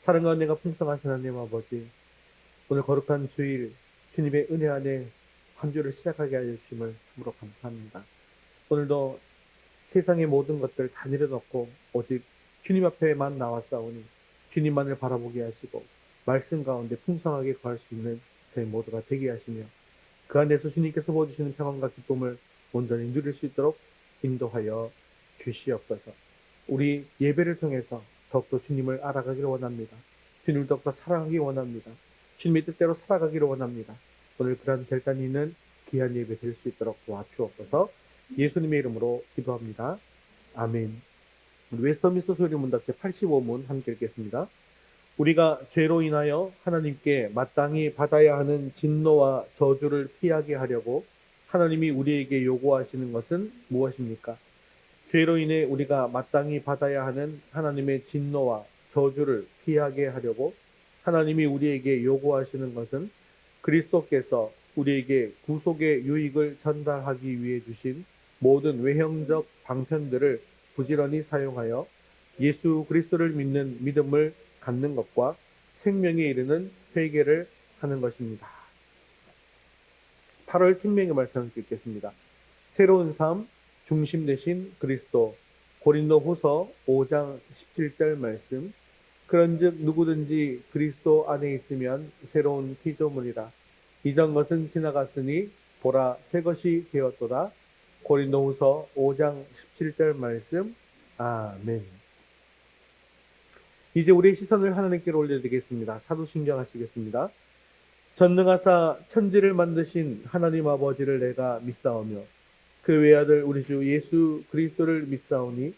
사랑과 은혜가 풍성하신 하나님 아버지, 오늘 거룩한 주일 주님의 은혜 안에 한 주를 시작하게 하여 주심을 참으로 감사합니다. 오늘도 세상의 모든 것들 다 내려놓고 오직 주님 앞에만 나왔사오니 주님만을 바라보게 하시고 말씀 가운데 풍성하게 거할 수 있는 저희 모두가 되게 하시며 그 안에서 주님께서 보여주시는 평안과 기쁨을 온전히 누릴 수 있도록 인도하여 주시옵소서. 우리 예배를 통해서 더욱더 주님을 알아가기를 원합니다. 주님을 더욱더 사랑하기 원합니다. 주님의 뜻대로 살아가기를 원합니다. 오늘 그런 결단이 있는 귀한 예배 될 수 있도록 도와주옵소서. 예수님의 이름으로 기도합니다. 아멘. 웨스터민스터 소리문답 제85문 함께 읽겠습니다. 우리가 죄로 인하여 하나님께 마땅히 받아야 하는 진노와 저주를 피하게 하려고 하나님이 우리에게 요구하시는 것은 무엇입니까? 죄로 인해 우리가 마땅히 받아야 하는 하나님의 진노와 저주를 피하게 하려고 하나님이 우리에게 요구하시는 것은 그리스도께서 우리에게 구속의 유익을 전달하기 위해 주신 모든 외형적 방편들을 부지런히 사용하여 예수 그리스도를 믿는 믿음을 갖는 것과 생명에 이르는 회개를 하는 것입니다. 8월 생명의 말씀을 읽겠습니다. 새로운 삶, 중심 되신 그리스도. 고린도후서 5장 17절 말씀. 그런즉 누구든지 그리스도 안에 있으면 새로운 피조물이라. 이전 것은 지나갔으니 보라 새 것이 되었도다. 고린도후서 5장 17절 말씀. 아멘. 이제 우리의 시선을 하나님께로 올려드리겠습니다. 사도신경 하시겠습니다. 전능하사 천지를 만드신 하나님 아버지를 내가 믿사오며 그 외아들 우리 주 예수 그리스도를 믿사오니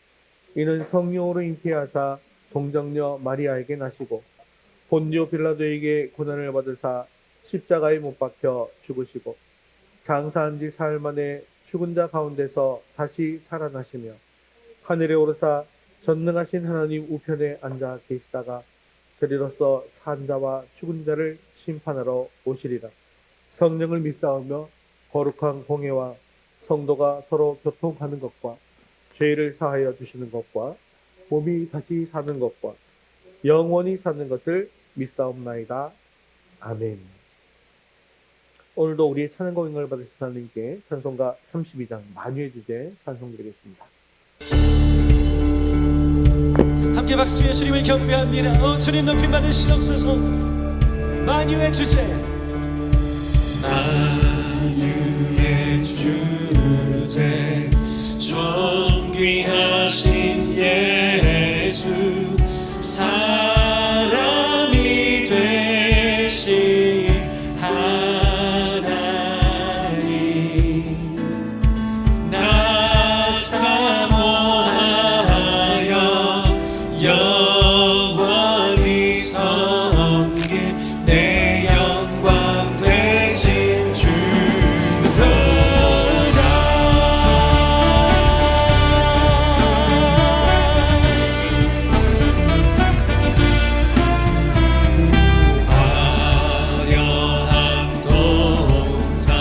이는 성령으로 잉태하사 동정녀 마리아에게 나시고 본디오 빌라도에게 고난을 받으사 십자가에 못 박혀 죽으시고 장사한 지 사흘 만에 죽은 자 가운데서 다시 살아나시며 하늘에 오르사 전능하신 하나님 우편에 앉아 계시다가 저리로서 산 자와 죽은 자를 심판하러 오시리라. 성령을 믿사오며 거룩한 공예와 성도가 서로 교통하는 것과 죄를 사하여 주시는 것과 몸이 다시 사는 것과 영원히 사는 것을 믿사옵나이다. 아멘. 오늘도 우리의 찬양과 영광을 받으실 하나님께 찬송가 32장 만유의 주제 찬송드리겠습니다. 함께 박수 주여 주님을 경배합니다. 주님 높임 받으시옵소서. 만유의 주제, 만유의 주제, 존귀하신 예수, 사람이 되신 하나님, 나 사모하여 영원히 섬길 내 영광 되신 주로다. 화려한 동산,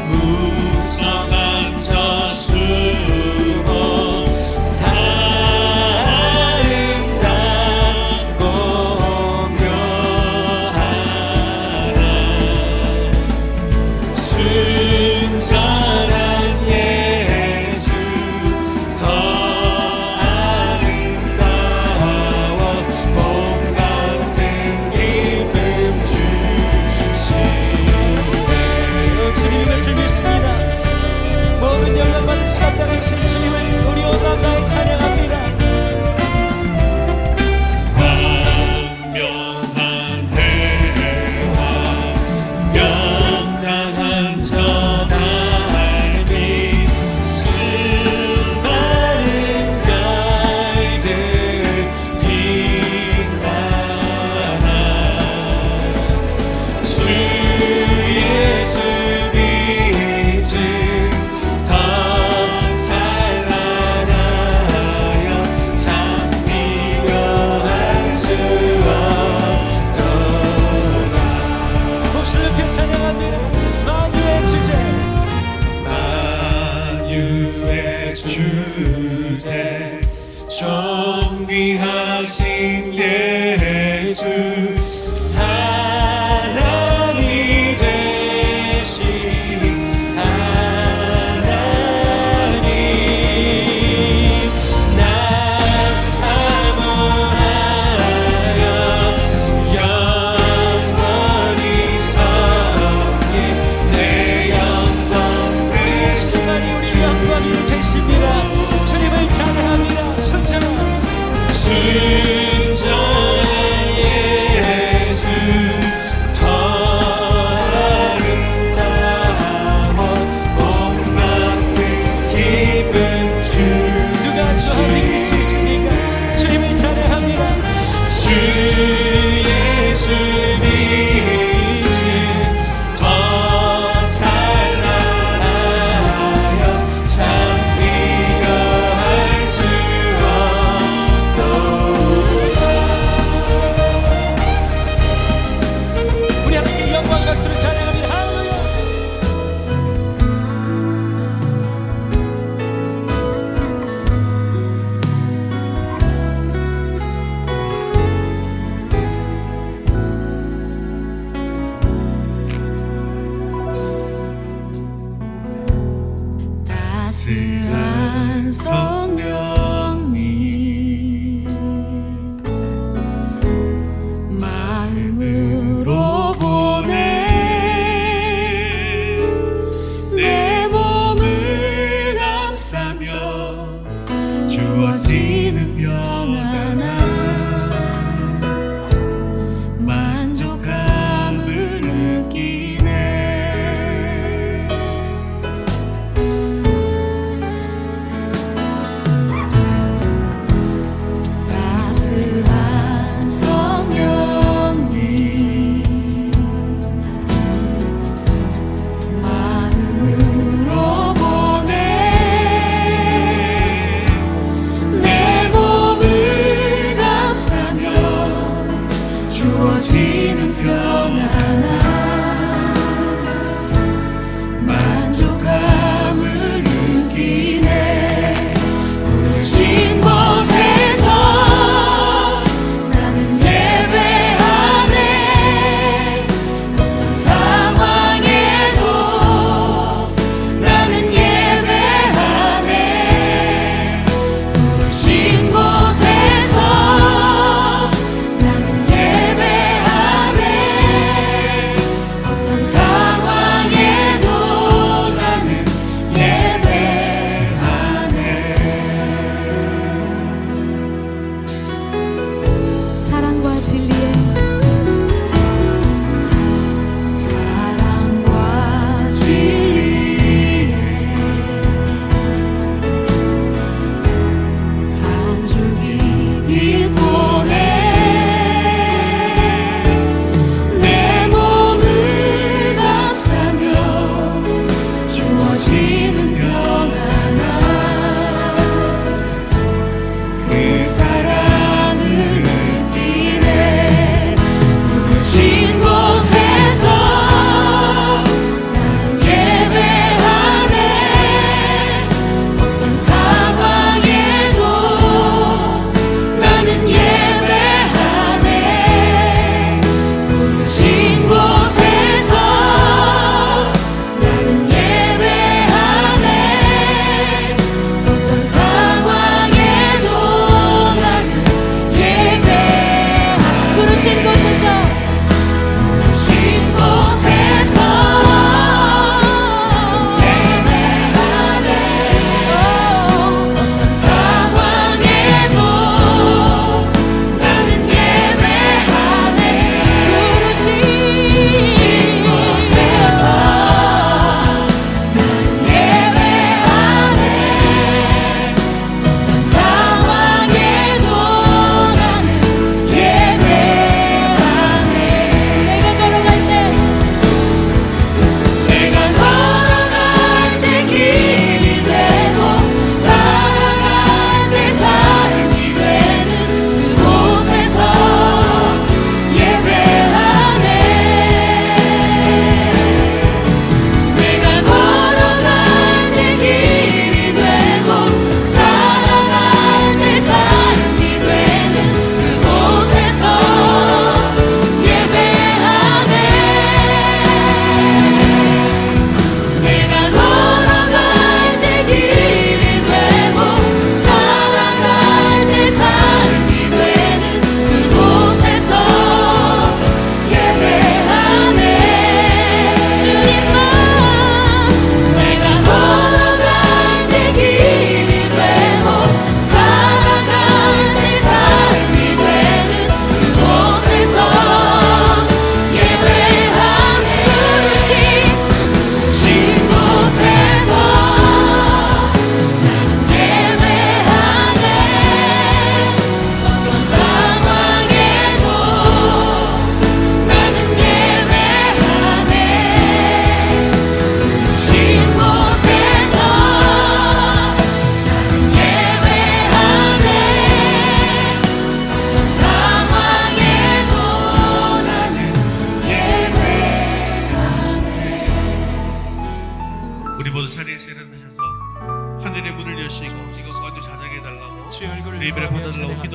무성한 저수고 순전한 예수, 더 아름다워 봄 같은 기쁨 주시네. 주님의 것을 믿습니다. 모든 영광 받으시 합당하신 주님을 우리 온 마음 다해 찬양합니다. 광명한 대화, 명랑한 저 달빛, 수많은 별들 빛나나 주 예수 빛은 더 찬란하여 참 비교할 수 없도다. 목소리 높여 찬양합니다. 만유의 주제, 만유의 주제, 존귀하신 예 예수 사랑이 되신 하나님 날 사모하여 영원히 섬긴 내 영광 우리 예수만이 우리 영광이 되십니다. 주님을 찬양합니다. 순전한 예수 더 아름다워 복 같은 기쁜 주 누가 저와 믿을 수 있습니까? 주님을 찬양합니다. 주 예수 믿음 더 찬란하여 참 비교할 수 없고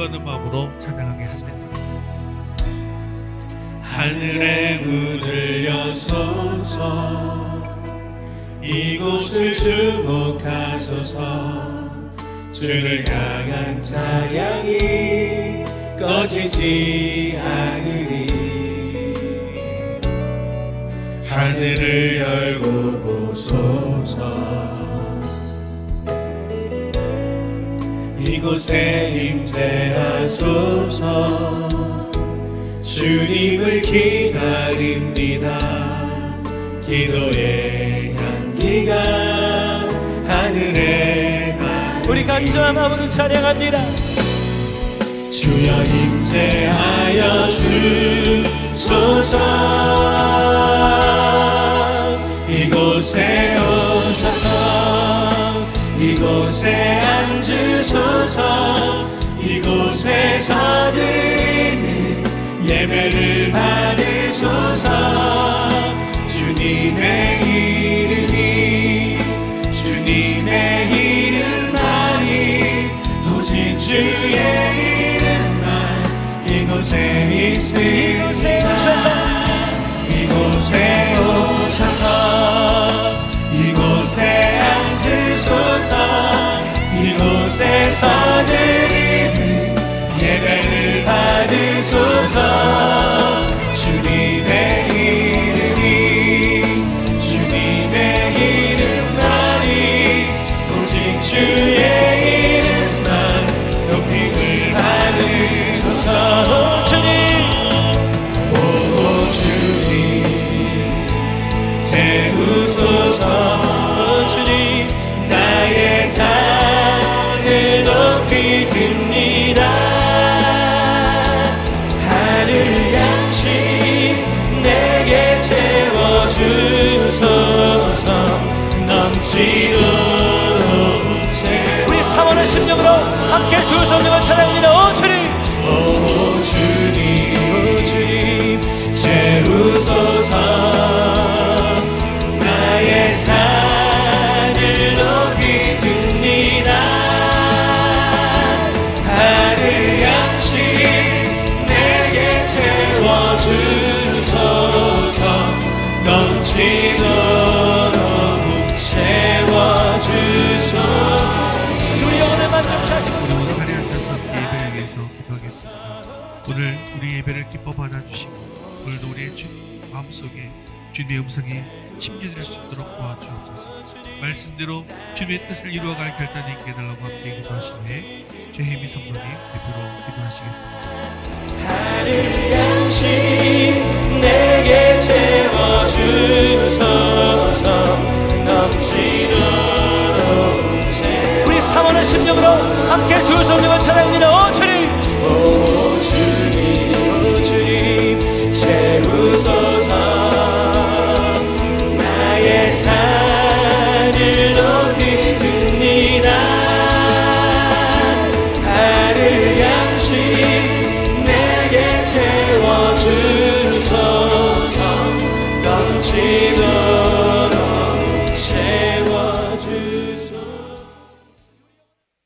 기도하는 마음으로 찬양하겠습니다. 하늘의 문을 여소서 이곳을 주목하소서 주를 향한 찬양이 꺼지지 않으니 하늘을 열고 보소서 이곳에 임재하소서 주님을 기다립니다 기도의 향기가 하늘에 우리 간절한 마음으로 찬양합니다. 주여 임재하여 주소서 이곳에 오셔서 이곳에 앉으소서 이곳에서 드리는 예배를 받으소서 주님의 이름만이 오직 주의 이름만 이곳에 있으시다 이곳에 오셔서 이곳에 앉으소서 이곳에서 드리는 예배를 받으소서 주님의 이름만이 오직 주의 이름만 높임을 받으소서 주님 오 주님 세우소서 주님 나의 잔을 높이 듭니다 하늘 양식 내게 채워주소서 넘치도록 우리 사모하는 심령으로 함께 두 손으로 찬양합니다. 오 주님 오 주님 채우소서 나의 잔을 높이 듭니다 하늘 양식 내게 채워주소서 넘치도록 채워주소서 우리 영혼을 만족하시고 자리에 앉아서 예배를 위해서 기도하겠습니다. 오늘 우리 예배를 기뻐 받아주시고 오늘도 우리의 주님 마음속에 주님의 음성이 심겨질 수 있도록 도와주옵소서. 말씀대로 주님의 뜻을 이루어갈 결단이 있게 해달라고 함께 기도하시며 최혜미 성도님 대표로 기도하시겠습니다. 하늘 양식 내게 채워주소서 넘치도록 우리 사모하는 심령으로 함께 두 손으로 찬양합니다. 오 주님 오 주님 채우소서 나의 잔을 높이 듭니다 하늘 양식 내게 채워주소서 넘치도록 채워주소서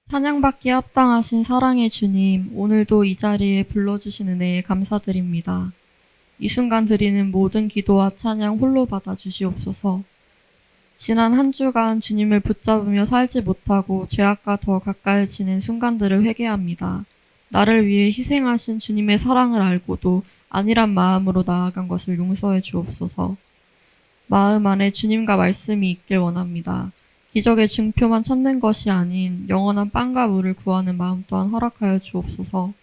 찬양받기에 합당하신 사랑의 주님, 오늘도 이 자리에 불러주신 은혜에 감사드립니다. 이 순간 드리는 모든 기도와 찬양 홀로 받아주시옵소서. 지난 한 주간 주님을 붙잡으며 살지 못하고 죄악과 더 가까이 지낸 순간들을 회개합니다. 나를 위해 희생하신 주님의 사랑을 알고도 아니란 마음으로 나아간 것을 용서해 주옵소서. 마음 안에 주님과 말씀이 있길 원합니다. 기적의 증표만 찾는 것이 아닌 영원한 빵과 물을 구하는 마음 또한 허락하여 주옵소서.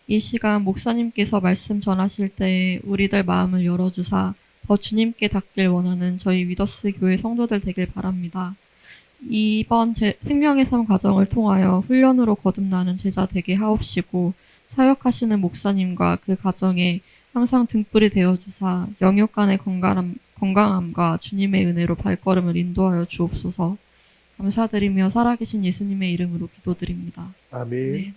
이 시간 목사님께서 말씀 전하실 때에 우리들 마음을 열어주사 더 주님께 닿길 원하는 저희 위더스 교회 성도들 되길 바랍니다. 이번 생명의 삶 과정을 통하여 훈련으로 거듭나는 제자 되게 하옵시고 사역하시는 목사님과 그 가정에 항상 등불이 되어주사 영육 간의 건강함과 주님의 은혜로 발걸음을 인도하여 주옵소서. 감사드리며 살아계신 예수님의 이름으로 기도드립니다. 아멘. 네.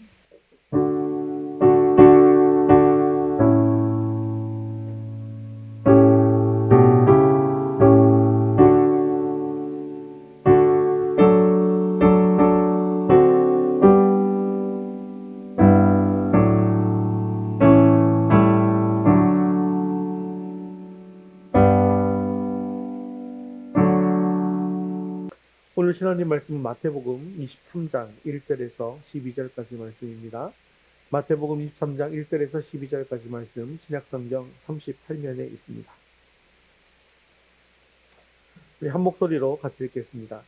주신 하나님 말씀은 마태복음 23장 1절에서 12절까지 말씀입니다. 마태복음 23장 1절에서 12절까지 말씀 신약성경 38면에 있습니다. 우리 한 목소리로 같이 읽겠습니다.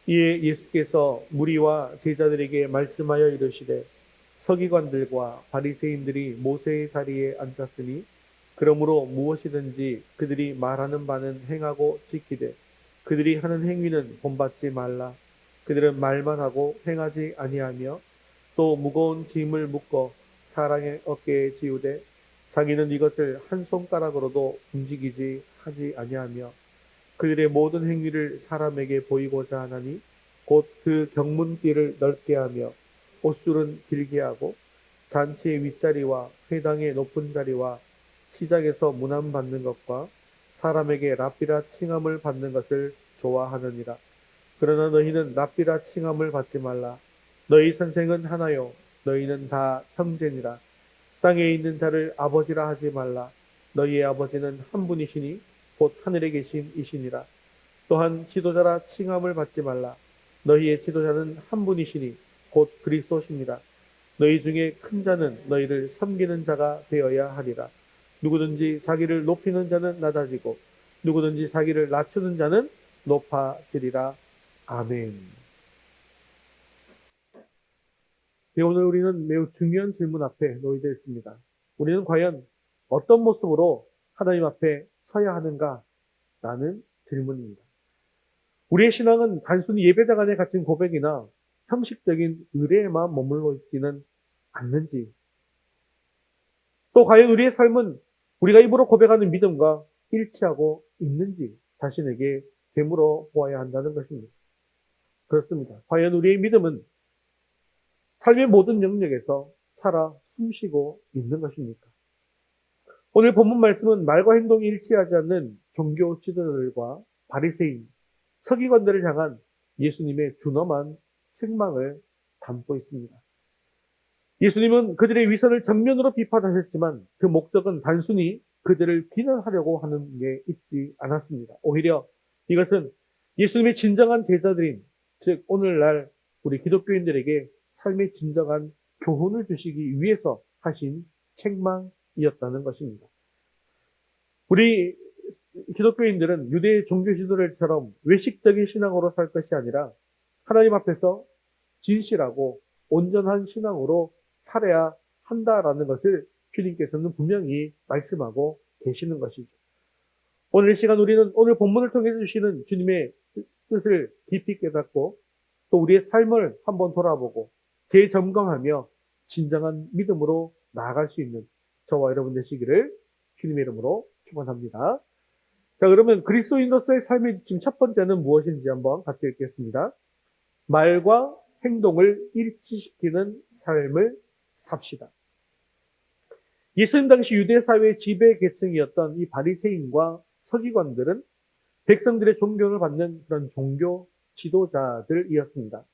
이에 예수께서 무리와 제자들에게 말씀하여 이르시되 서기관들과 바리새인들이 모세의 자리에 앉았으니 그러므로 무엇이든지 그들이 말하는 바는 행하고 지키되 그들이 하는 행위는 본받지 말라. 그들은 말만 하고 행하지 아니하며 또 무거운 짐을 묶어 사람의 어깨에 지우되 자기는 이것을 한 손가락으로도 움직이지 하지 아니하며 그들의 모든 행위를 사람에게 보이고자 하나니 곧 그 경문길을 넓게 하며 옷줄은 길게 하고 잔치의 윗자리와 회당의 높은 자리와 시장에서 문안 받는 것과 사람에게 랍비라 칭함을 받는 것을 좋아하느니라. 그러나 너희는 랍비라 칭함을 받지 말라. 너희 선생은 하나요. 너희는 다 형제니라. 땅에 있는 자를 아버지라 하지 말라. 너희의 아버지는 한 분이시니 곧 하늘에 계신 이시니라. 또한 지도자라 칭함을 받지 말라. 너희의 지도자는 한 분이시니 곧 그리스도시니라. 너희 중에 큰 자는 너희를 섬기는 자가 되어야 하리라. 누구든지 자기를 높이는 자는 낮아지고 누구든지 자기를 낮추는 자는 높아지리라. 아멘. 네, 오늘 우리는 매우 중요한 질문 앞에 놓여져 있습니다. 우리는 과연 어떤 모습으로 하나님 앞에 서야 하는가? 라는 질문입니다. 우리의 신앙은 단순히 예배당 안에 갇힌 고백이나 형식적인 의례에만 머물러 있지는 않는지, 또 과연 우리의 삶은 우리가 입으로 고백하는 믿음과 일치하고 있는지 자신에게 되물어 보아야 한다는 것입니다. 그렇습니다. 과연 우리의 믿음은 삶의 모든 영역에서 살아 숨쉬고 있는 것입니까? 오늘 본문 말씀은 말과 행동이 일치하지 않는 종교 지도자들과 바리새인, 서기관들을 향한 예수님의 준엄한 책망을 담고 있습니다. 예수님은 그들의 위선을 전면으로 비판하셨지만 그 목적은 단순히 그들을 비난하려고 하는 게 있지 않았습니다. 오히려 이것은 예수님의 진정한 제자들인, 즉 오늘날 우리 기독교인들에게 삶의 진정한 교훈을 주시기 위해서 하신 책망이었다는 것입니다. 우리 기독교인들은 유대 종교 지도자들처럼 외식적인 신앙으로 살 것이 아니라 하나님 앞에서 진실하고 온전한 신앙으로 살아야 한다라는 것을 주님께서는 분명히 말씀하고 계시는 것이죠. 오늘 이 시간 우리는 오늘 본문을 통해 주시는 주님의 뜻을 깊이 깨닫고 또 우리의 삶을 한번 돌아보고 재점검하며 진정한 믿음으로 나아갈 수 있는 저와 여러분 되시기를 주님의 이름으로 축원합니다. 자, 그러면 그리스도인으로서의 삶의 지침 첫 번째는 무엇인지 한번 같이 읽겠습니다. 말과 행동을 일치시키는 삶을 삽시다. 예수님 당시 유대 사회의 지배 계층이었던 이 바리새인과 서기관들은 백성들의 존경을 받는 그런 종교 지도자들이었습니다.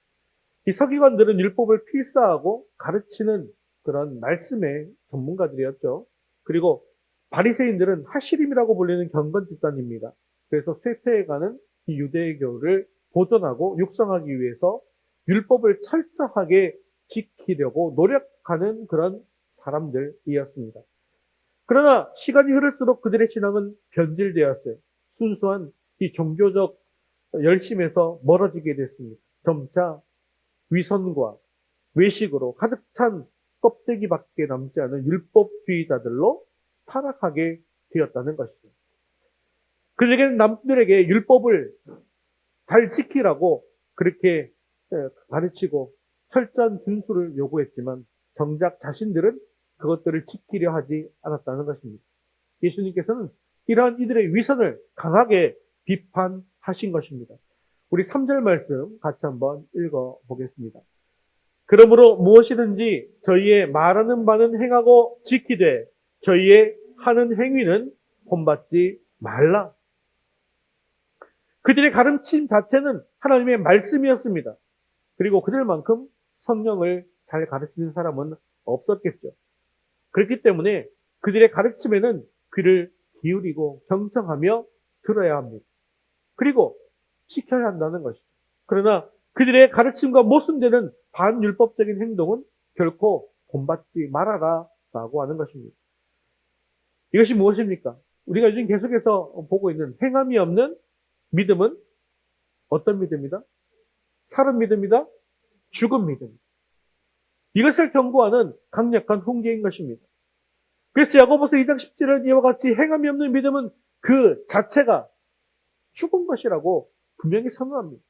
이 서기관들은 율법을 필사하고 가르치는 그런 말씀의 전문가들이었죠. 그리고 바리새인들은 하시림이라고 불리는 경건 집단입니다. 그래서 쇠퇴해가는 이 유대교를 보존하고 육성하기 위해서 율법을 철저하게 지키려고 노력하는 그런 사람들이었습니다. 그러나 시간이 흐를수록 그들의 신앙은 변질되었어요. 순수한 이 종교적 열심에서 멀어지게 됐습니다. 점차 위선과 외식으로 가득 찬 껍데기밖에 남지 않은 율법주의자들로 타락하게 되었다는 것이죠. 그들에게는 남들에게 율법을 잘 지키라고 그렇게 가르치고 철저한 준수를 요구했지만 정작 자신들은 그것들을 지키려 하지 않았다는 것입니다. 예수님께서는 이러한 이들의 위선을 강하게 비판하신 것입니다. 우리 3절 말씀 같이 한번 읽어보겠습니다. 그러므로 무엇이든지 저희의 말하는 바는 행하고 지키되 저희의 하는 행위는 본받지 말라. 그들의 가르침 자체는 하나님의 말씀이었습니다. 그리고 그들만큼 성령을 잘 가르치는 사람은 없었겠죠. 그렇기 때문에 그들의 가르침에는 귀를 기울이고 경청하며 들어야 합니다. 그리고 지켜야 한다는 것이죠. 그러나 그들의 가르침과 모순되는 반율법적인 행동은 결코 본받지 말아라 라고 하는 것입니다. 이것이 무엇입니까? 우리가 요즘 계속해서 보고 있는 행함이 없는 믿음은 어떤 믿음이다? 사는 믿음이다? 죽은 믿음. 이것을 경고하는 강력한 훈계인 것입니다. 그래서 야고보서 2장 17절 이와 같이 행함이 없는 믿음은 그 자체가 죽은 것이라고 분명히 선언합니다.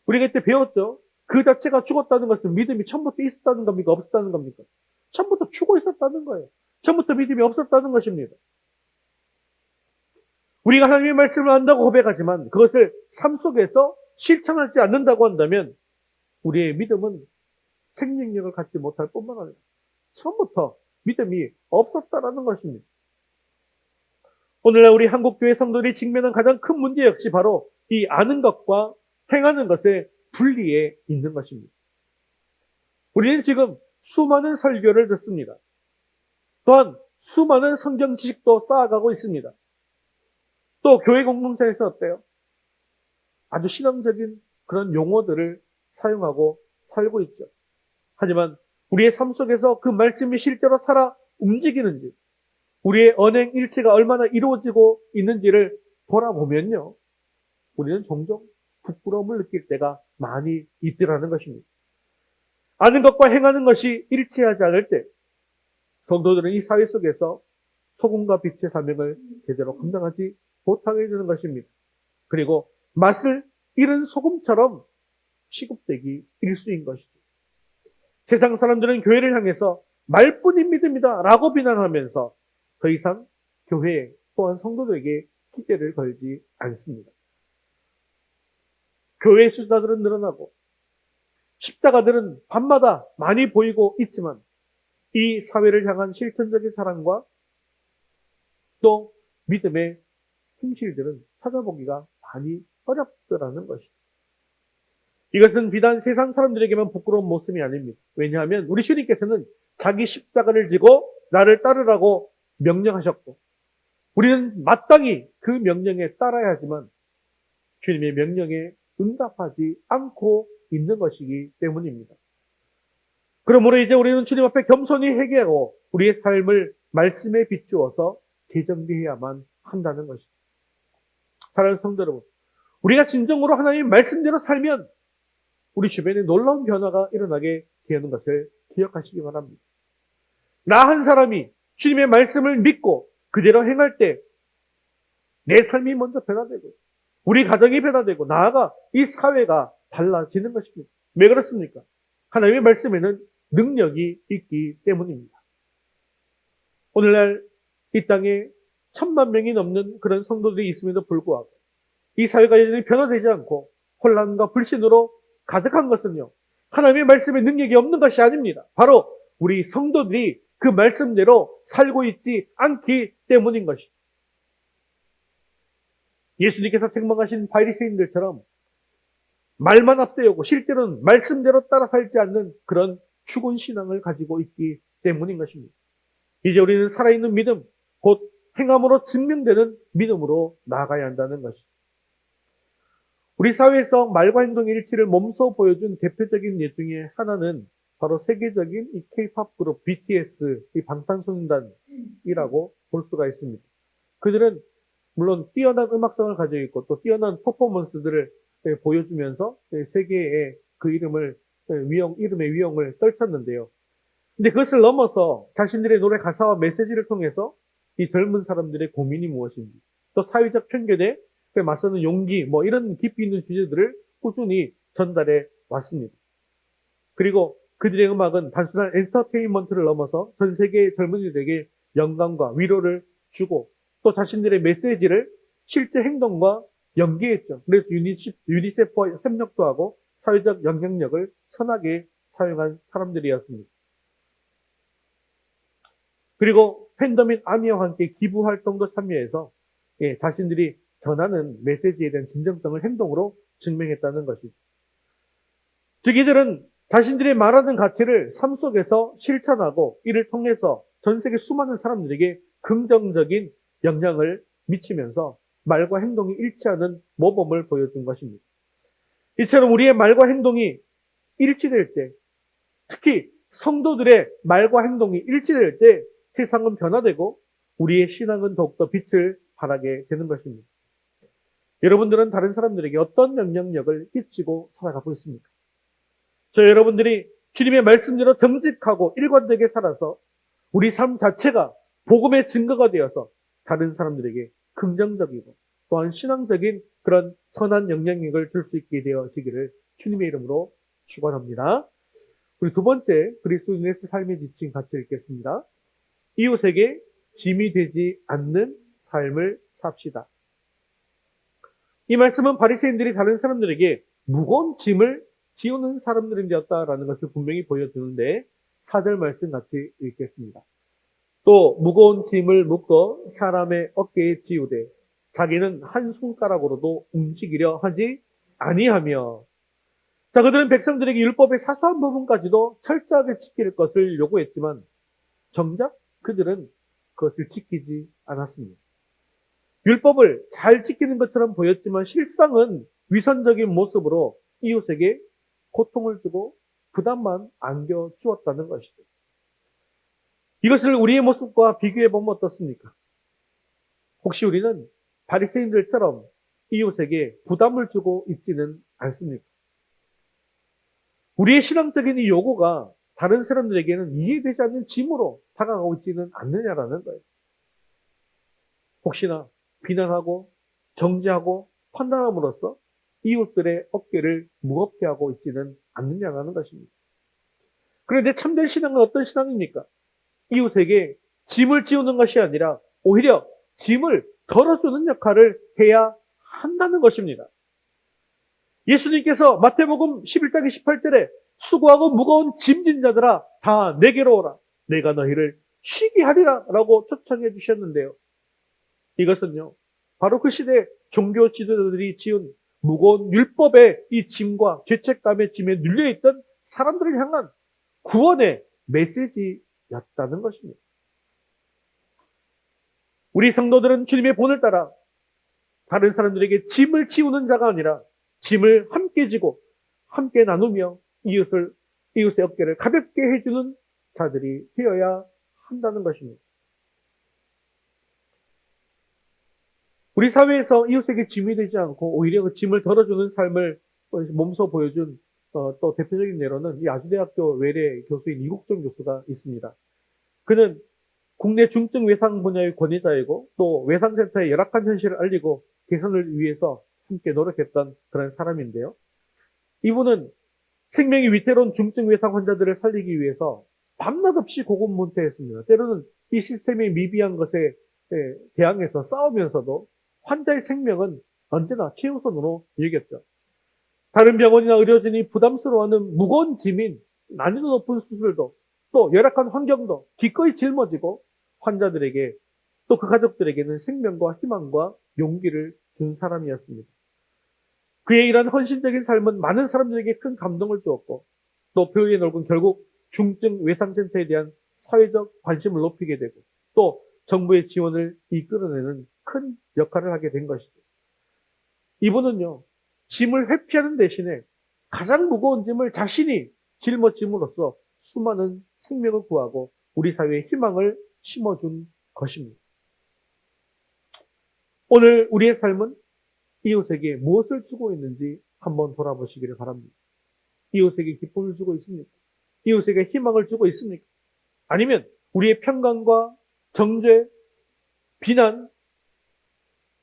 우리가 이때 배웠죠? 그 자체가 죽었다는 것은 믿음이 처음부터 있었다는 겁니까? 없었다는 겁니까? 처음부터 죽어 있었다는 거예요. 처음부터 믿음이 없었다는 것입니다. 우리가 하나님의 말씀을 안다고 고백하지만 그것을 삶 속에서 실천하지 않는다고 한다면 우리의 믿음은 생명력을 갖지 못할 뿐만 아니라 처음부터 믿음이 없었다라는 것입니다. 오늘날 우리 한국교회 성도들이 직면한 가장 큰 문제 역시 바로 이 아는 것과 행하는 것의 분리에 있는 것입니다. 우리는 지금 수많은 설교를 듣습니다. 또한 수많은 성경 지식도 쌓아가고 있습니다. 또 교회 공동체에서 어때요? 아주 신앙적인 그런 용어들을 사용하고 살고 있죠. 하지만 우리의 삶 속에서 그 말씀이 실제로 살아 움직이는지, 우리의 언행 일치가 얼마나 이루어지고 있는지를 돌아보면요, 우리는 종종 부끄러움을 느낄 때가 많이 있더라는 것입니다. 아는 것과 행하는 것이 일치하지 않을 때 성도들은 이 사회 속에서 소금과 빛의 사명을 제대로 감당하지 못하게 되는 것입니다. 그리고 맛을 잃은 소금처럼 취급되기 일수인 것이죠. 세상 사람들은 교회를 향해서 말뿐인 믿음이다 라고 비난하면서 더 이상 교회 또한 성도들에게 기대를 걸지 않습니다. 교회 수자들은 늘어나고 십자가들은 밤마다 많이 보이고 있지만 이 사회를 향한 실천적인 사랑과 또 믿음의 힘실들은 찾아보기가 많이 어렵더라는 것이죠. 이것은 비단 세상 사람들에게만 부끄러운 모습이 아닙니다. 왜냐하면 우리 주님께서는 자기 십자가를 지고 나를 따르라고 명령하셨고 우리는 마땅히 그 명령에 따라야 하지만 주님의 명령에 응답하지 않고 있는 것이기 때문입니다. 그러므로 이제 우리는 주님 앞에 겸손히 회개하고 우리의 삶을 말씀에 비추어서 재정비해야만 한다는 것입니다. 사랑하는 성도 여러분, 우리가 진정으로 하나님의 말씀대로 살면 우리 주변에 놀라운 변화가 일어나게 되는 것을 기억하시기 바랍니다. 나 한 사람이 주님의 말씀을 믿고 그대로 행할 때 내 삶이 먼저 변화되고 우리 가정이 변화되고 나아가 이 사회가 달라지는 것입니다. 왜 그렇습니까? 하나님의 말씀에는 능력이 있기 때문입니다. 오늘날 이 땅에 1,000만 명이 넘는 그런 성도들이 있음에도 불구하고 이 사회가 여전히 변화되지 않고 혼란과 불신으로 가득한 것은요, 하나님의 말씀에 능력이 없는 것이 아닙니다. 바로 우리 성도들이 그 말씀대로 살고 있지 않기 때문인 것이죠. 예수님께서 책망하신 바리새인들처럼 말만 앞세우고 실제로는 말씀대로 따라 살지 않는 그런 죽은 신앙을 가지고 있기 때문인 것입니다. 이제 우리는 살아있는 믿음, 곧 행함으로 증명되는 믿음으로 나아가야 한다는 것이죠. 우리 사회에서 말과 행동의 일치를 몸소 보여준 대표적인 예 중에 하나는 바로 세계적인 이 K-팝 그룹 BTS, 이 방탄소년단이라고 볼 수가 있습니다. 그들은 물론 뛰어난 음악성을 가지고 있고 또 뛰어난 퍼포먼스들을 보여주면서 세계에 그 이름의 위용을 떨쳤는데요. 근데 그것을 넘어서 자신들의 노래 가사와 메시지를 통해서 이 젊은 사람들의 고민이 무엇인지, 또 사회적 편견에 맞서는 용기, 이런 깊이 있는 주제들을 꾸준히 전달해 왔습니다. 그리고 그들의 음악은 단순한 엔터테인먼트를 넘어서 전 세계의 젊은이들에게 영감과 위로를 주고 또 자신들의 메시지를 실제 행동과 연계했죠. 그래서 유니세프와 협력도 하고 사회적 영향력을 선하게 사용한 사람들이었습니다. 그리고 팬더민 아미와 함께 기부 활동도 참여해서 자신들이 전하는 메시지에 대한 진정성을 행동으로 증명했다는 것이죠. 즉 이들은 자신들이 말하는 가치를 삶 속에서 실천하고 이를 통해서 전 세계 수많은 사람들에게 긍정적인 영향을 미치면서 말과 행동이 일치하는 모범을 보여준 것입니다. 이처럼 우리의 말과 행동이 일치될 때, 특히 성도들의 말과 행동이 일치될 때 세상은 변화되고 우리의 신앙은 더욱더 빛을 발하게 되는 것입니다. 여러분들은 다른 사람들에게 어떤 영향력을 끼치고 살아가고 있습니까? 저 여러분들이 주님의 말씀대로 정직하고 일관되게 살아서 우리 삶 자체가 복음의 증거가 되어서 다른 사람들에게 긍정적이고 또한 신앙적인 그런 선한 영향력을 줄 수 있게 되어지기를 주님의 이름으로 축원합니다. 우리 두 번째 그리스도인의 삶의 지침 같이 읽겠습니다. 이웃에게 짐이 되지 않는 삶을 삽시다. 이 말씀은 바리새인들이 다른 사람들에게 무거운 짐을 지우는 사람들이 되었다라는 것을 분명히 보여주는데 4절 말씀 같이 읽겠습니다. 또 무거운 짐을 묶어 사람의 어깨에 지우되 자기는 한 손가락으로도 움직이려 하지 아니하며. 자, 그들은 백성들에게 율법의 사소한 부분까지도 철저하게 지킬 것을 요구했지만 정작 그들은 그것을 지키지 않았습니다. 율법을 잘 지키는 것처럼 보였지만 실상은 위선적인 모습으로 이웃에게 고통을 주고 부담만 안겨 주었다는 것이죠. 이것을 우리의 모습과 비교해 보면 어떻습니까? 혹시 우리는 바리새인들처럼 이웃에게 부담을 주고 있지는 않습니까? 우리의 신앙적인 이 요구가 다른 사람들에게는 이해되지 않는 짐으로 다가가고 있지는 않느냐라는 거예요. 혹시나 비난하고 정죄하고 판단함으로써 이웃들의 어깨를 무겁게 하고 있지는 않느냐라는 것입니다. 그런데 참된 신앙은 어떤 신앙입니까? 이웃에게 짐을 지우는 것이 아니라 오히려 짐을 덜어주는 역할을 해야 한다는 것입니다. 예수님께서 마태복음 11장 18절에 수고하고 무거운 짐진 자들아 다 내게로 오라. 내가 너희를 쉬게 하리라 라고 초청해 주셨는데요. 이것은요, 바로 그 시대 종교 지도자들이 지은 무거운 율법의 이 짐과 죄책감의 짐에 눌려있던 사람들을 향한 구원의 메시지였다는 것입니다. 우리 성도들은 주님의 본을 따라 다른 사람들에게 짐을 지우는 자가 아니라 짐을 함께 지고 함께 나누며 이웃의 어깨를 가볍게 해주는 자들이 되어야 한다는 것입니다. 우리 사회에서 이웃에게 짐이 되지 않고 오히려 그 짐을 덜어주는 삶을 몸소 보여준 또 대표적인 예로는 이 아주대학교 외래 교수인 이국정 교수가 있습니다. 그는 국내 중증 외상 분야의 권위자이고 또 외상센터의 열악한 현실을 알리고 개선을 위해서 함께 노력했던 그런 사람인데요. 이분은 생명이 위태로운 중증 외상 환자들을 살리기 위해서 밤낮 없이 고군분투했습니다. 때로는 이 시스템의 미비한 것에 대항해서 싸우면서도 환자의 생명은 언제나 최우선으로 여겼죠. 다른 병원이나 의료진이 부담스러워하는 무거운 짐인 난이도 높은 수술도 또 열악한 환경도 기꺼이 짊어지고 환자들에게 또 그 가족들에게는 생명과 희망과 용기를 준 사람이었습니다. 그의 이런 헌신적인 삶은 많은 사람들에게 큰 감동을 주었고 또 그의 넓은 결국 중증 외상센터에 대한 사회적 관심을 높이게 되고 또 정부의 지원을 이끌어내는 큰 역할을 하게 된 것이죠. 이분은요, 짐을 회피하는 대신에 가장 무거운 짐을 자신이 짊어짐으로써 수많은 생명을 구하고 우리 사회에 희망을 심어준 것입니다. 오늘 우리의 삶은 이웃에게 무엇을 주고 있는지 한번 돌아보시기를 바랍니다. 이웃에게 기쁨을 주고 있습니까? 이웃에게 희망을 주고 있습니까? 아니면 우리의 편견과 정죄, 비난,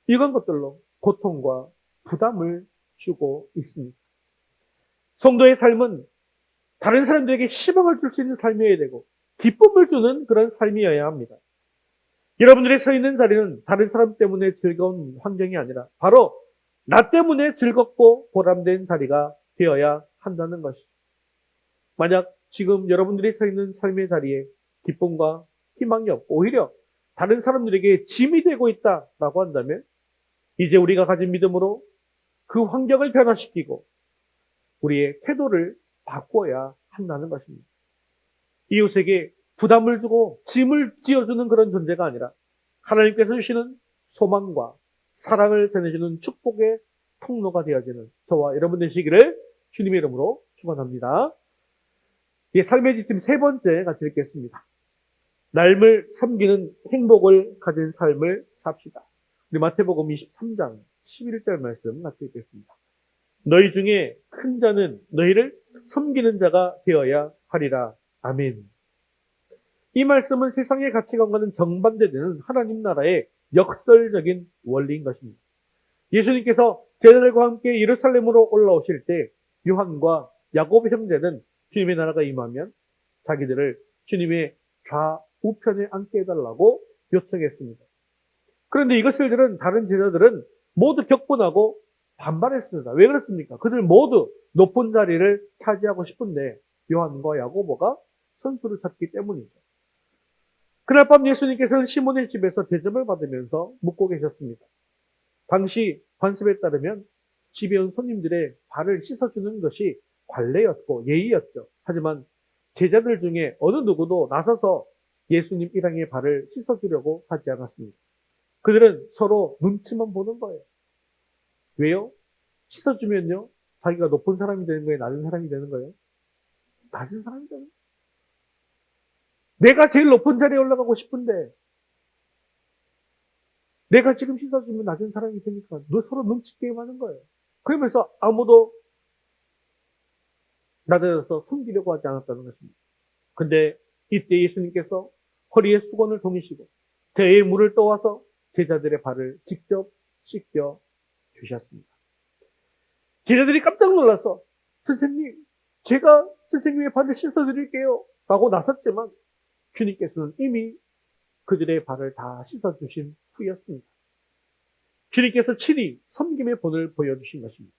이런 것들로 고통과 부담을 주고 있습니까? 성도의 삶은 다른 사람들에게 희망을 줄 수 있는 삶이어야 되고 기쁨을 주는 그런 삶이어야 합니다. 여러분들이 서 있는 자리는 다른 사람 때문에 즐거운 환경이 아니라 바로 나 때문에 즐겁고 보람된 자리가 되어야 한다는 것이죠. 만약 지금 여러분들이 서 있는 삶의 자리에 기쁨과 희망이 없고 오히려 다른 사람들에게 짐이 되고 있다라고 한다면 이제 우리가 가진 믿음으로 그 환경을 변화시키고 우리의 태도를 바꿔야 한다는 것입니다. 이웃에게 부담을 주고 짐을 지어주는 그런 존재가 아니라 하나님께서 주시는 소망과 사랑을 전해주는 축복의 통로가 되어지는 저와 여러분 되시기를 주님의 이름으로 축원합니다. 삶의 지침 세 번째 같이 읽겠습니다. 남을 섬기는 행복을 가진 삶을 삽시다. 우리 마태복음 23장 11절 말씀 같이 읽겠습니다. 너희 중에 큰 자는 너희를 섬기는 자가 되어야 하리라. 아멘. 이 말씀은 세상의 가치관과는 정반대되는 하나님 나라의 역설적인 원리인 것입니다. 예수님께서 제자들과 함께 예루살렘으로 올라오실 때 요한과 야곱 형제는 주님의 나라가 임하면 자기들을 주님의 좌우편에 앉게 해달라고 요청했습니다. 그런데 이것을 들은 다른 제자들은 모두 격분하고 반발했습니다. 왜 그렇습니까? 그들 모두 높은 자리를 차지하고 싶은데 요한과 야고보가 선수를 찾기 때문이죠. 그날 밤 예수님께서는 시몬의 집에서 대접을 받으면서 묵고 계셨습니다. 당시 관습에 따르면 집에 온 손님들의 발을 씻어주는 것이 관례였고 예의였죠. 하지만 제자들 중에 어느 누구도 나서서 예수님 일행의 발을 씻어주려고 하지 않았습니다. 그들은 서로 눈치만 보는 거예요. 왜요? 씻어주면요, 자기가 높은 사람이 되는 거예요? 낮은 사람이 되는 거예요? 낮은 사람이 되는 거예요. 내가 제일 높은 자리에 올라가고 싶은데 내가 지금 씻어주면 낮은 사람이 되니까 서로 눈치 게임하는 거예요. 그러면서 아무도 낮아져서 숨기려고 하지 않았다는 것입니다. 근데 이때 예수님께서 허리에 수건을 동이시고 대에 물을 떠와서 제자들의 발을 직접 씻겨 주셨습니다. 제자들이 깜짝 놀라서 선생님, 제가 선생님의 발을 씻어드릴게요 라고 나섰지만 주님께서는 이미 그들의 발을 다 씻어주신 후였습니다. 주님께서 친히 섬김의 본을 보여주신 것입니다.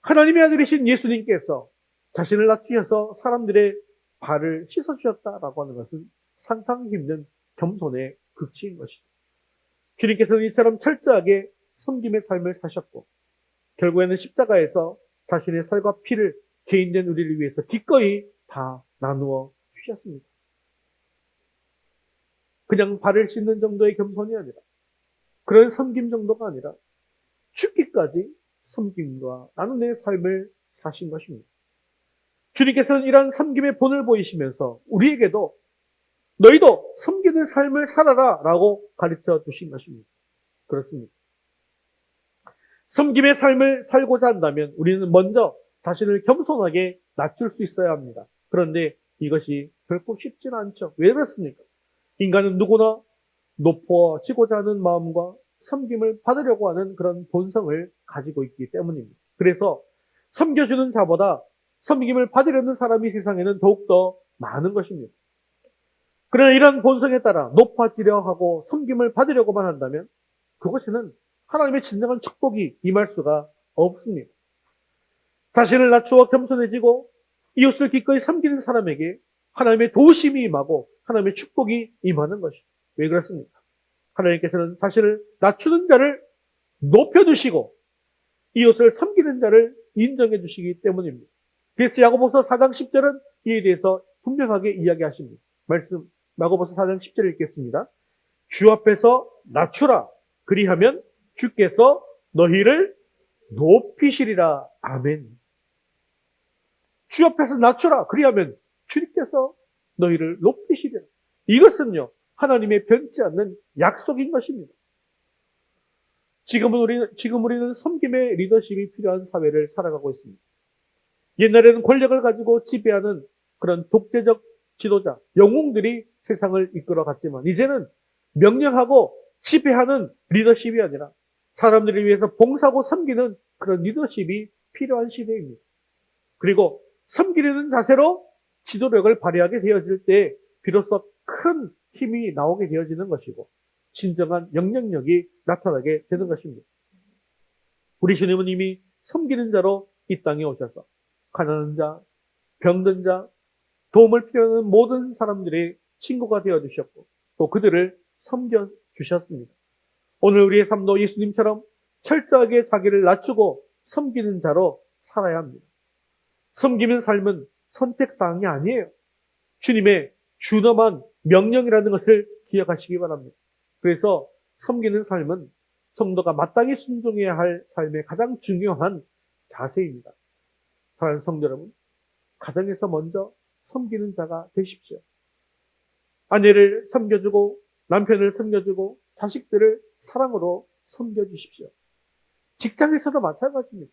하나님의 아들이신 예수님께서 자신을 낮추셔서 사람들의 발을 씻어주셨다라고 하는 것은 상상하기 힘든 겸손의 극치인 것이죠. 주님께서는 이처럼 철저하게 섬김의 삶을 사셨고 결국에는 십자가에서 자신의 살과 피를 죄인된 우리를 위해서 기꺼이 다 나누어 주셨습니다. 그냥 발을 씻는 정도의 겸손이 아니라 그런 섬김 정도가 아니라 죽기까지 섬김과 나눔의 삶을 사신 것입니다. 주님께서는 이러한 섬김의 본을 보이시면서 우리에게도 너희도 섬기는 삶을 살아라 라고 가르쳐 주신 것입니다. 그렇습니다. 섬김의 삶을 살고자 한다면 우리는 먼저 자신을 겸손하게 낮출 수 있어야 합니다. 그런데 이것이 결코 쉽지는 않죠. 왜 그렇습니까? 인간은 누구나 높아지고자 하는 마음과 섬김을 받으려고 하는 그런 본성을 가지고 있기 때문입니다. 그래서 섬겨주는 자보다 섬김을 받으려는 사람이 세상에는 더욱더 많은 것입니다. 그러나 이런 본성에 따라 높아지려 하고 섬김을 받으려고만 한다면 그것에는 하나님의 진정한 축복이 임할 수가 없습니다. 자신을 낮추어 겸손해지고 이웃을 기꺼이 섬기는 사람에게 하나님의 도우심이 임하고 하나님의 축복이 임하는 것이죠. 왜 그렇습니까? 하나님께서는 자신을 낮추는 자를 높여주시고 이웃을 섬기는 자를 인정해 주시기 때문입니다. 그래서 야고보서 4장 10절은 이에 대해서 분명하게 이야기하십니다. 말씀 야고보서 4장 10절 읽겠습니다. 주 앞에서 낮추라. 그리하면 주께서 너희를 높이시리라. 아멘. 주 앞에서 낮추라. 그리하면 주님께서 너희를 높이시리라. 이것은요, 하나님의 변치 않는 약속인 것입니다. 지금 우리는 섬김의 리더십이 필요한 사회를 살아가고 있습니다. 옛날에는 권력을 가지고 지배하는 그런 독재적 지도자, 영웅들이 세상을 이끌어갔지만 이제는 명령하고 지배하는 리더십이 아니라 사람들을 위해서 봉사하고 섬기는 그런 리더십이 필요한 시대입니다. 그리고 섬기려는 자세로 지도력을 발휘하게 되어질 때 비로소 큰 힘이 나오게 되어지는 것이고 진정한 영향력이 나타나게 되는 것입니다. 우리 주님은 이미 섬기는 자로 이 땅에 오셔서 가난한 자, 병든 자, 도움을 필요하는 모든 사람들의 친구가 되어주셨고 또 그들을 섬겨주셨습니다. 오늘 우리의 삶도 예수님처럼 철저하게 자기를 낮추고 섬기는 자로 살아야 합니다. 섬기는 삶은 선택사항이 아니에요. 주님의 준엄한 명령이라는 것을 기억하시기 바랍니다. 그래서 섬기는 삶은 성도가 마땅히 순종해야 할 삶의 가장 중요한 자세입니다. 사랑하는 성도 여러분, 가정에서 먼저 섬기는 자가 되십시오. 아내를 섬겨주고 남편을 섬겨주고 자식들을 사랑으로 섬겨주십시오. 직장에서도 마찬가지입니다.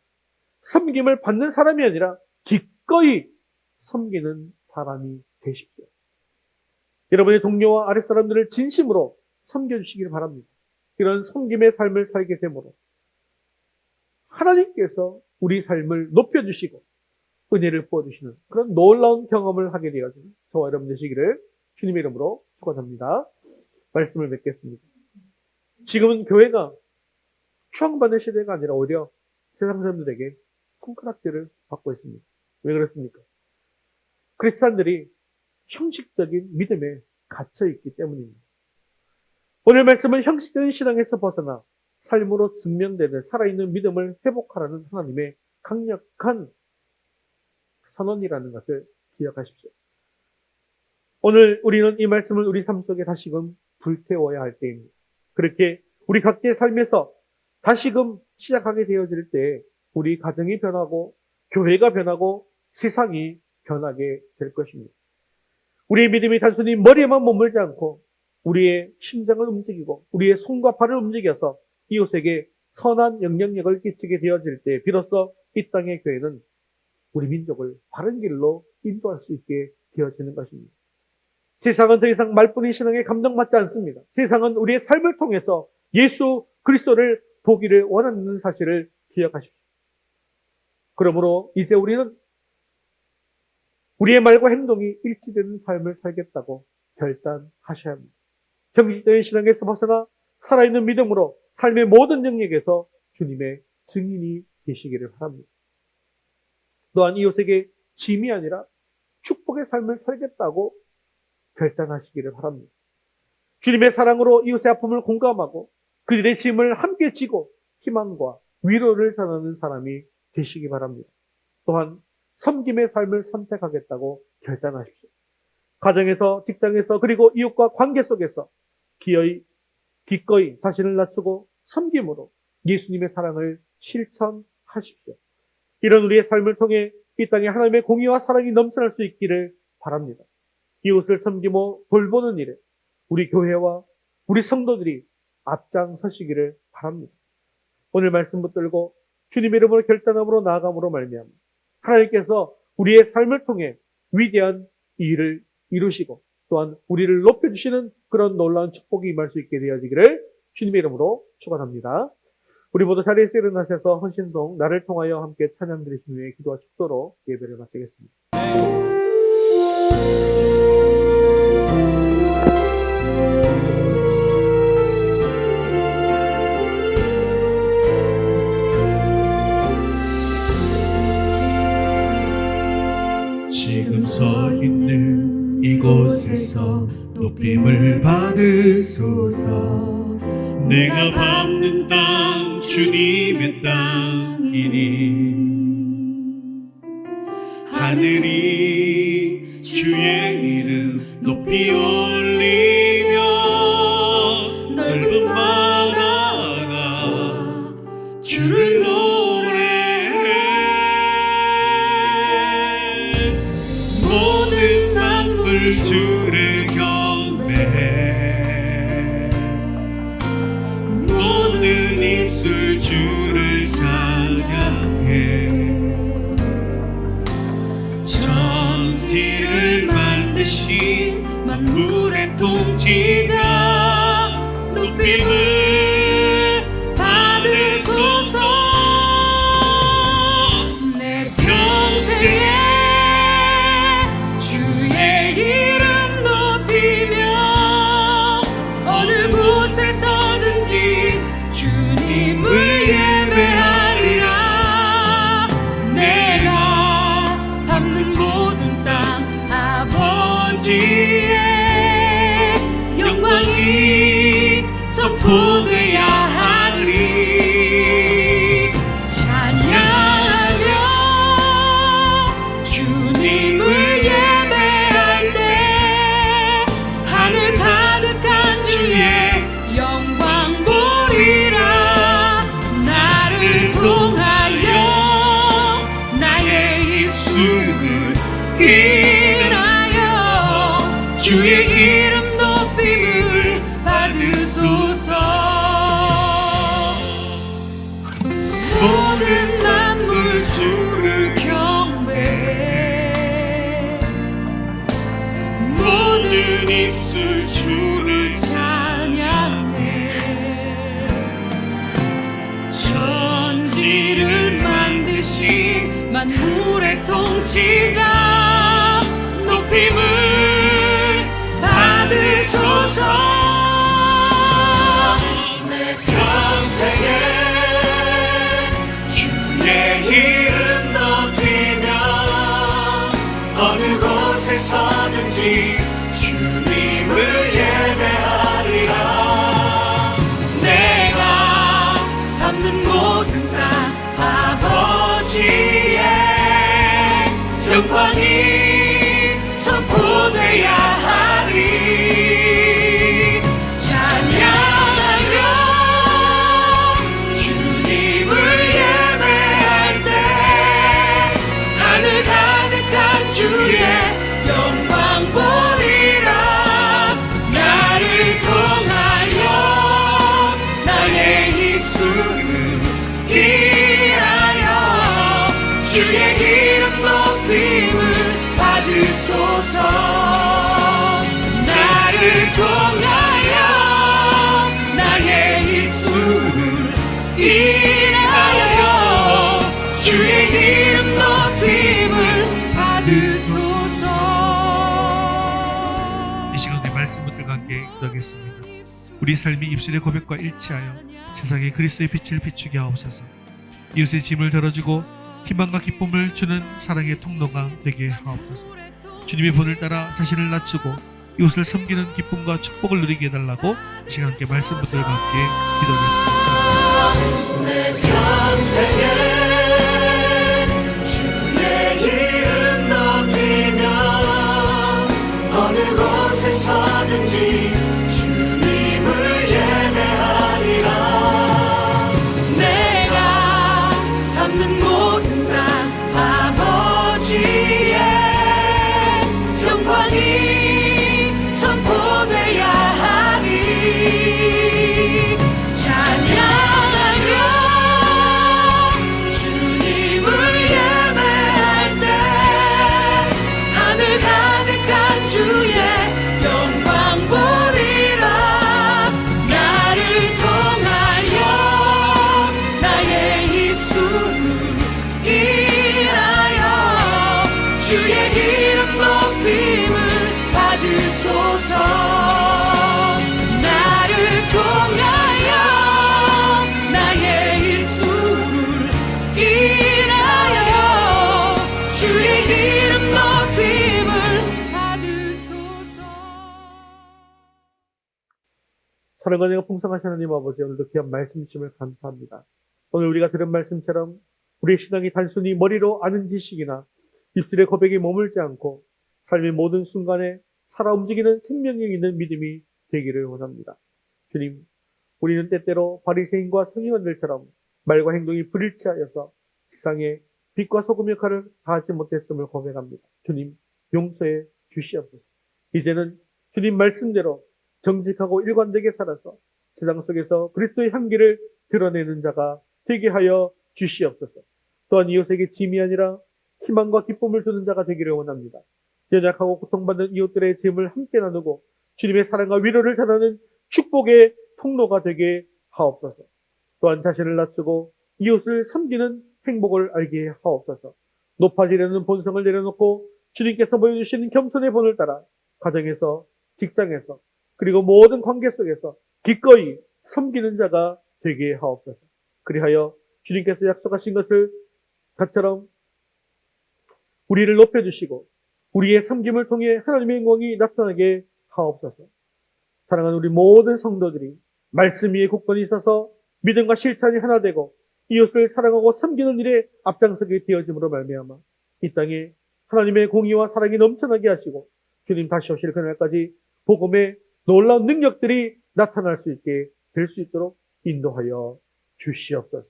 섬김을 받는 사람이 아니라 기꺼이 섬기는 사람이 되십시오. 여러분의 동료와 아랫사람들을 진심으로 섬겨주시길 바랍니다. 이런 섬김의 삶을 살게 되므로 하나님께서 우리 삶을 높여주시고 은혜를 부어주시는 그런 놀라운 경험을 하게 되어지는 저와 여러분 되시기를 주님의 이름으로 축원합니다. 말씀을 맺겠습니다. 지금은 교회가 추앙받는 시대가 아니라 오히려 세상 사람들에게 손가락질을 받고 있습니다. 왜 그렇습니까? 크리스찬들이 형식적인 믿음에 갇혀있기 때문입니다. 오늘 말씀은 형식적인 신앙에서 벗어나 삶으로 증명되는 살아있는 믿음을 회복하라는 하나님의 강력한 선언이라는 것을 기억하십시오. 오늘 우리는 이 말씀을 우리 삶 속에 다시금 불태워야 할 때입니다. 그렇게 우리 각자의 삶에서 다시금 시작하게 되어질 때 우리 가정이 변하고 교회가 변하고 세상이 변하게 될 것입니다. 우리의 믿음이 단순히 머리에만 머물지 않고 우리의 심장을 움직이고 우리의 손과 발을 움직여서 이웃에게 선한 영향력을 끼치게 되어질 때 비로소 이 땅의 교회는 우리 민족을 바른 길로 인도할 수 있게 되어지는 것입니다. 세상은 더 이상 말뿐인 신앙에 감동받지 않습니다. 세상은 우리의 삶을 통해서 예수 그리스도를 보기를 원하는 사실을 기억하십시오. 그러므로 이제 우리는 우리의 말과 행동이 일치되는 삶을 살겠다고 결단하셔야 합니다. 정신적인 신앙에서 벗어나 살아있는 믿음으로 삶의 모든 영역에서 주님의 증인이 되시기를 바랍니다. 또한 이웃에게 짐이 아니라 축복의 삶을 살겠다고 결단하시기를 바랍니다. 주님의 사랑으로 이웃의 아픔을 공감하고 그들의 짐을 함께 지고 희망과 위로를 전하는 사람이 되시기 바랍니다. 또한 섬김의 삶을 선택하겠다고 결단하십시오. 가정에서, 직장에서, 그리고 이웃과 관계 속에서 기꺼이 자신을 낮추고 섬김으로 예수님의 사랑을 실천하십시오. 이런 우리의 삶을 통해 이 땅에 하나님의 공의와 사랑이 넘쳐날 수 있기를 바랍니다. 이웃을 섬기고 돌보는 일에 우리 교회와 우리 성도들이 앞장서시기를 바랍니다. 오늘 말씀 붙들고 주님의 이름으로 결단함으로 나아감으로 말미암아 하나님께서 우리의 삶을 통해 위대한 일을 이루시고 또한 우리를 높여주시는 그런 놀라운 축복이 임할 수 있게 되어지기를 주님의 이름으로 축원합니다. 우리 모두 자리에서 일어나셔서 헌신송 나를 통하여 함께 찬양 드리신 후에 기도와 축도로 예배를 마치겠습니다. 지금 서 있는 이곳에서 높임을 받으소서. 내가 밟는 땅 주님의 땅이니 하늘이 주의 이름 높이 올리며 넓은 바다가 주를 노래해. 모든 만물 주를 경배해. 모든 입술 주를 찬양해. 천지를 만드신 만물의 통치자 높임을 받으소서. 내 평생에 주의 이름 높이며 어느 곳에서든지 주님을 예배하리라. 내가 밟는 모든 땅 아버지의 영광이 선포돼야 하리. 찬양하며 주님을 예배할 때 하늘 가득한 주의 인하여 주의 이름 높임을 받으소서. 모든 만물 주를 경배해, 모든 입술 주를 찬양해. 천지를 만드신 만물의 통치자 높임을 받으소서. 내 평생에 주의 이름 높이며 어느 곳에 서든지 주님을 예배하리라. 내가 밟는 모든 땅 아버지의 영광이 선포돼야 하리. 찬양하며 주님을 예배할 때 하늘 가득한 주의 영광 보리라. 나를 통하여 나의 입술을 인하여 주의 이름 높임을 받으소서. 나를 통하여 나의 입술을 인하여 주의 이름 높임을 받으소서. 이 시간에 말씀 붙들과 함께 기도하겠습니다. 우리 삶이 입술의 고백과 일치하여 세상에 그리스도의 빛을 비추게 하옵소서. 이웃의 짐을 덜어주고 희망과 기쁨을 주는 사랑의 통로가 되게 하옵소서. 주님의 본을 따라 자신을 낮추고 이웃을 섬기는 기쁨과 축복을 누리게 해달라고 이 시간 함께 말씀 붙들과 함께 기도하겠습니다. 내 평생에 주의 이름 높이며 어느 곳에 서든지 주님을 예배하리라. 내가 밟는 모든 땅 아버지의 영광이 선포돼야 하리. 찬양하며 주님을 예배할 때 하늘 가득한 주의 영광 보리라. 나를 통하여 나의 입술을 인하여 주의 이름 높임을 받으소서. 나를 통하여 나의 입술을 인하여 주의 이름 높임을 받으소서. 사랑과 은혜가 풍성하신 하나님 아버지, 오늘도 귀한 말씀 주심을 감사합니다. 오늘 우리가 들은 말씀처럼 우리의 신앙이 단순히 머리로 아는 지식이나 입술의 고백에 머물지 않고 삶의 모든 순간에 살아 움직이는 생명력 있는 믿음이 되기를 원합니다. 주님, 우리는 때때로 바리새인과 성경원들처럼 말과 행동이 불일치하여서 세상에 빛과 소금 역할을 다하지 못했음을 고백합니다. 주님, 용서해 주시옵소서. 이제는 주님 말씀대로 정직하고 일관되게 살아서 세상 속에서 그리스도의 향기를 드러내는 자가 되게 하여 주시옵소서. 또한 이웃에게 짐이 아니라 희망과 기쁨을 주는 자가 되기를 원합니다. 연약하고 고통받는 이웃들의 짐을 함께 나누고 주님의 사랑과 위로를 전하는 축복의 통로가 되게 하옵소서. 또한 자신을 낮추고 이웃을 섬기는 행복을 알게 하옵소서. 높아지려는 본성을 내려놓고 주님께서 보여주시는 겸손의 본을 따라 가정에서, 직장에서, 그리고 모든 관계 속에서 기꺼이 섬기는 자가 되게 하옵소서. 그리하여 주님께서 약속하신 것을 같처럼 우리를 높여주시고 우리의 섬김을 통해 하나님의 영광이 나타나게 하옵소서. 사랑하는 우리 모든 성도들이 말씀 위에 굳건히 있어서 믿음과 실천이 하나 되고 이웃을 사랑하고 섬기는 일에 앞장서게 되어짐으로 말미암아 이 땅에 하나님의 공의와 사랑이 넘쳐나게 하시고 주님 다시 오실 그날까지 복음의 놀라운 능력들이 나타날 수 있게 될 수 있도록 인도하여 주시옵소서.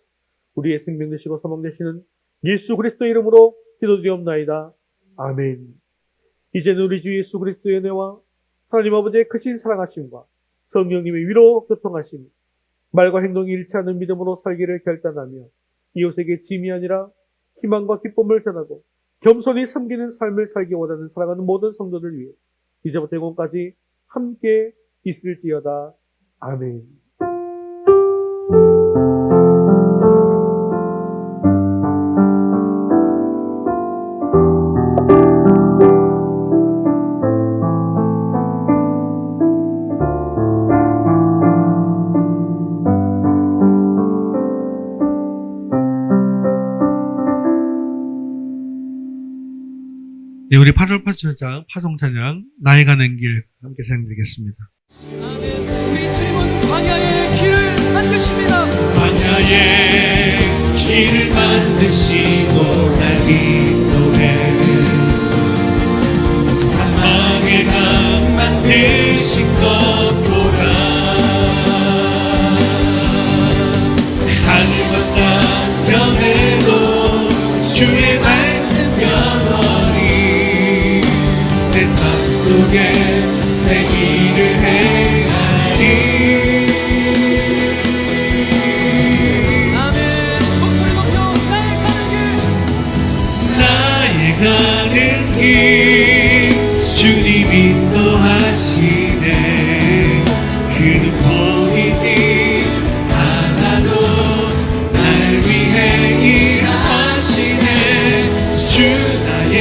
우리의 생명 되시고 소망 되시는 예수 그리스도의 이름으로 기도드리옵나이다. 아멘. 이제는 우리 주 예수 그리스도의 은혜와 하나님 아버지의 크신 사랑하심과 성령님의 위로 교통하심, 말과 행동이 일치하는 믿음으로 살기를 결단하며 이웃에게 짐이 아니라 희망과 기쁨을 전하고 겸손히 섬기는 삶을 살기 원하는 사랑하는 모든 성도들 위해 이제부터 영원까지 함께 있을지어다. 아멘. 네, 우리 8월 8주장 파송찬양 나의 가는 길 함께 사용드리겠습니다. 아멘. 우리 주님은 광야의 길을 만드십니다. 광야의 길을 만드시고 날 인도해 사망의 강 만드신 것 보라. 하늘과 땅 변해도 주의 말씀 변하리. 내 삶 속에 새 일을 행하리. 아멘. 목소리 높여 나의 가는 길. 나의 가는 길 주님 인도하시네. 그는 보이지 않아도 날 위해 일하시네. 주 나의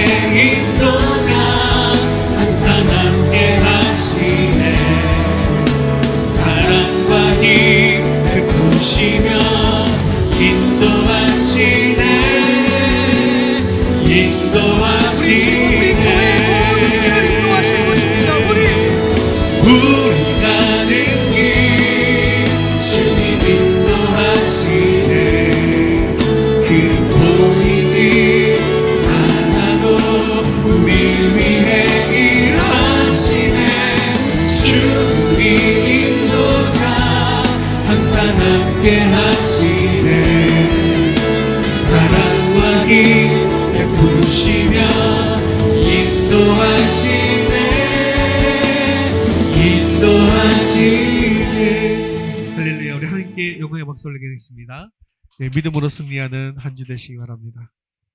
인도자 항상 함께 하시네. 사랑과 힘 베푸시며 인도하시네. 우리 주님은 우리 교회의 모든 길을 인도하시는 것입니다. 우리 가는 길 주님 인도하시네. 그 보이지 않아도 우리 위해 일하시네. 주 우리 인도자 항상 함께 하시네. 사랑과 힘 베푸시며 인도하시네. 인도하시네. 할렐루야. 우리 하나님께 영광의 박수 올리겠습니다. 네, 믿음으로 승리하는 한 주 되시기 바랍니다.